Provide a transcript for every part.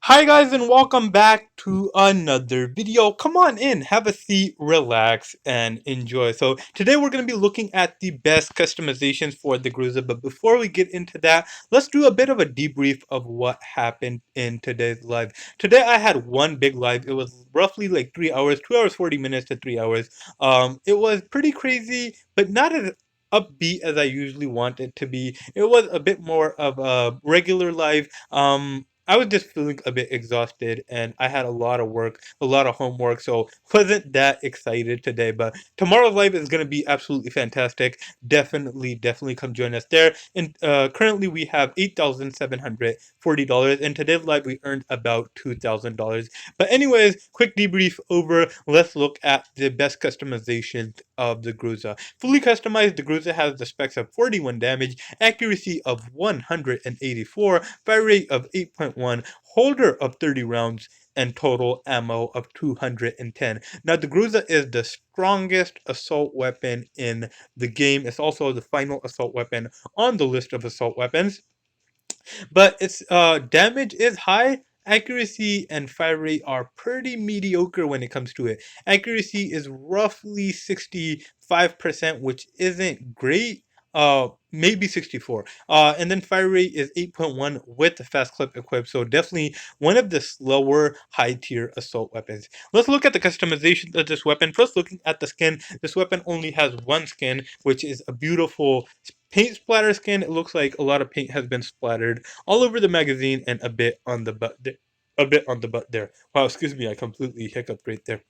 Hi guys and welcome back to another video. Come on in, have a seat, relax, and enjoy. So today we're going to be looking at the best customizations for the GROZA, but before we get into that, let's do a bit of a debrief of what happened in today's live. Today I had one big live. It was roughly like 3 hours, 2 hours 40 minutes to 3 hours. It was pretty crazy, but not as upbeat as I usually want it to be. It was a bit more of a regular live. I was just feeling a bit exhausted and I had a lot of work, a lot of homework, so wasn't that excited today. But tomorrow's live is going to be absolutely fantastic. Definitely come join us there. And currently we have $8,740. And today's live we earned about $2,000. But anyways, quick debrief over. Let's look at the best customizations of the GROZA. Fully customized, the GROZA has the specs of 41 damage, accuracy of 184, fire rate of 8.1, holder of 30 rounds, and total ammo of 210. Now, the GROZA is the strongest assault weapon in the game. It's also the final assault weapon on the list of assault weapons. But its damage is high. Accuracy and fire rate are pretty mediocre when it comes to it. Accuracy is roughly 65%, which isn't great. Maybe 64. And then fire rate is 8.1 with the fast clip equipped. So definitely one of the slower high tier assault weapons. Let's look at the customization of this weapon. First, looking at the skin, this weapon only has one skin, which is a beautiful paint splatter skin. It looks like a lot of paint has been splattered all over the magazine and a bit on the butt there. A bit on the butt there. Wow, excuse me, I completely hiccuped right there.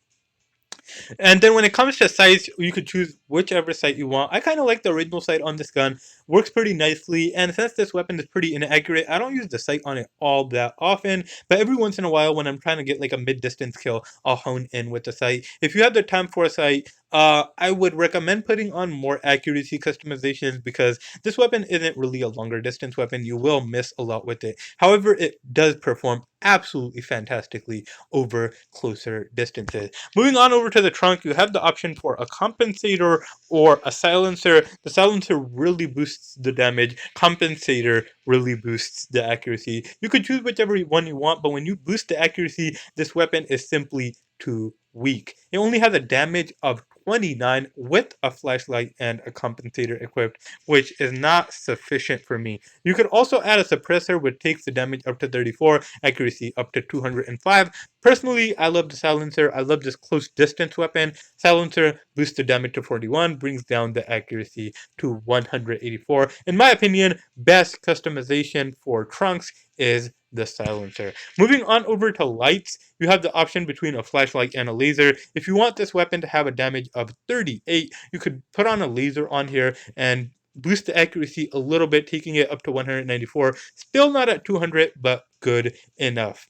And then when it comes to sights, you could choose whichever sight you want. I kind of like the original sight on this gun. Works pretty nicely. And since this weapon is pretty inaccurate, I don't use the sight on it all that often. But every once in a while, when I'm trying to get like a mid-distance kill, I'll hone in with the sight. If you have the time for a sight, I would recommend putting on more accuracy customizations because this weapon isn't really a longer distance weapon. You will miss a lot with it. However, it does perform absolutely fantastically over closer distances. Moving on over to the trunk, you have the option for a compensator or a silencer. The silencer really boosts the damage. Compensator really boosts the accuracy. You could choose whichever one you want, but when you boost the accuracy, this weapon is simply too weak. It only has a damage of 29 with a flashlight and a compensator equipped, which is not sufficient for me. You could also add a suppressor which takes the damage up to 34, accuracy up to 205. Personally, I love the silencer. I love this close distance weapon. Silencer boosts the damage to 41, brings down the accuracy to 184. In my opinion, best customization for trunks is the silencer. Moving on over to lights, you have the option between a flashlight and a laser. If you want this weapon to have a damage of 38, you could put on a laser on here and boost the accuracy a little bit, taking it up to 194. Still not at 200, but good enough.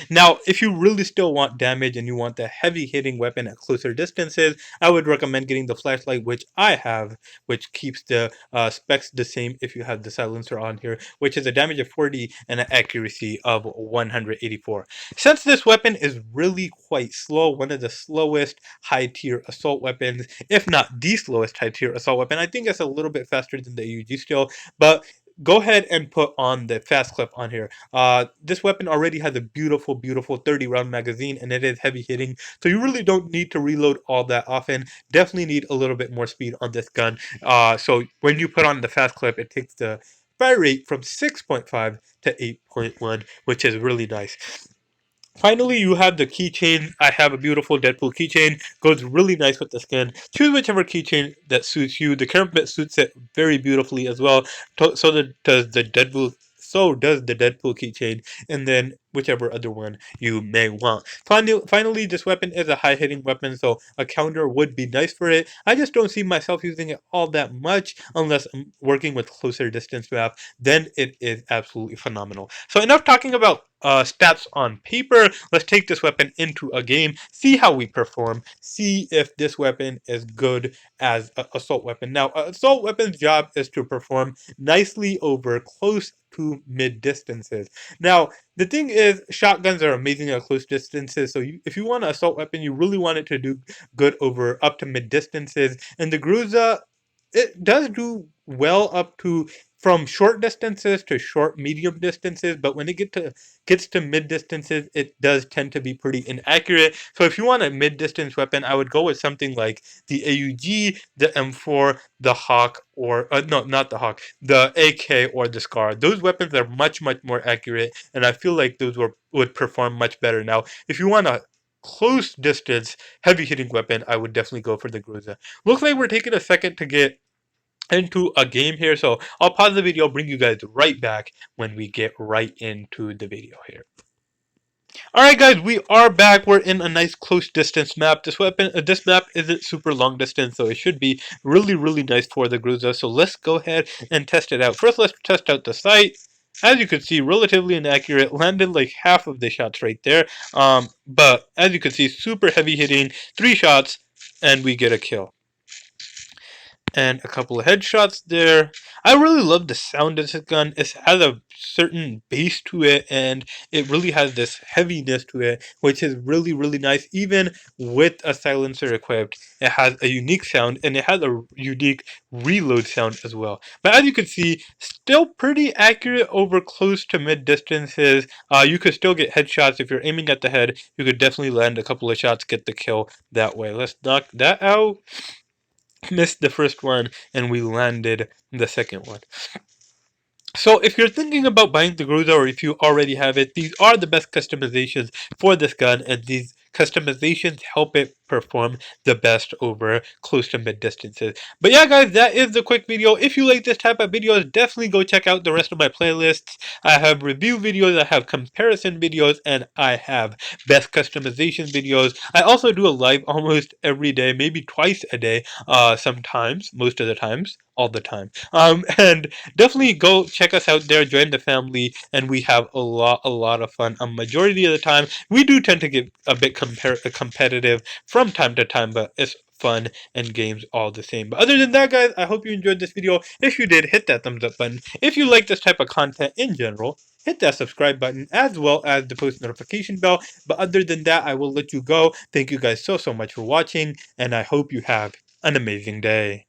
Now, if you really still want damage and you want the heavy hitting weapon at closer distances, I would recommend getting the flashlight, which I have, which keeps the specs the same if you have the silencer on here, which is a damage of 40 and an accuracy of 184. Since this weapon is really quite slow, one of the slowest high tier assault weapons, if not the slowest high tier assault weapon, I think it's a little bit faster than the AUG still, but go ahead and put on the fast clip on here. This weapon already has a beautiful 30 round magazine and it is heavy hitting, so you really don't need to reload all that often. Definitely need a little bit more speed on this gun. So when you put on the fast clip, it takes the fire rate from 6.5 to 8.1, which is really nice. Finally, you have the keychain. I have a beautiful Deadpool keychain. Goes really nice with the skin. Choose whichever keychain that suits you. The current bit suits it very beautifully as well. Does the Deadpool. So does the Deadpool keychain, and then whichever other one you may want. Finally, this weapon is a high-hitting weapon, so a counter would be nice for it. I just don't see myself using it all that much unless I'm working with closer distance maps. Then it is absolutely phenomenal. So enough talking about stats on paper. Let's take this weapon into a game, see how we perform, see if this weapon is good as an assault weapon. Now, an assault weapon's job is to perform nicely over close to mid distances. Now, the thing is, shotguns are amazing at close distances, so if you want an assault weapon, you really want it to do good over up to mid distances. And the GROZA, it does do well up to from short distances to short medium distances, but when it gets to mid distances, it does tend to be pretty inaccurate. So if you want a mid distance weapon, I would go with something like the AUG, the M4, the Hawk, or no, not the Hawk, the AK or the Scar. Those weapons are much more accurate, and I feel like those would perform much better. Now, if you want a close distance heavy hitting weapon, I would definitely go for the GROZA. Looks like we're taking a second to get into a game here, so I'll pause the video, bring you guys right back when we get right into the video here. Alright guys, we are back. We're in a nice close distance map. This map isn't super long distance, so it should be really nice for the GROZA. So let's go ahead and test it out. First, let's test out the sight. As you can see, relatively inaccurate. Landed like half of the shots right there. But as you can see, super heavy hitting. 3 shots, and we get a kill. And a couple of headshots there. I really love the sound of this gun. It has a certain bass to it, and it really has this heaviness to it, which is really nice. Even with a silencer equipped, it has a unique sound, and it has a unique reload sound as well. But as you can see, still pretty accurate over close to mid distances. You could still get headshots if you're aiming at the head. You could definitely land a couple of shots, get the kill that way. Let's knock that out. Missed the first one, and we landed the second one. So if you're thinking about buying the GROZA, or if you already have it, these are the best customizations for this gun, and these customizations help it perform the best over close to mid distances. But yeah guys, that is the quick video. If you like this type of videos, definitely go check out the rest of my playlists. I have review videos, I have comparison videos, and I have best customization videos. I also do a live almost every day, maybe twice a day, sometimes, most of the times, all the time. And definitely go check us out there, join the family, and we have a lot of fun. A majority of the time, we do tend to get a bit competitive from time to time, but it's fun and games all the same. But other than that, guys, I hope you enjoyed this video. If you did, hit that thumbs up button. If you like this type of content in general, hit that subscribe button as well as the post notification bell. But other than that, I will let you go. Thank you guys so much for watching, and I hope you have an amazing day.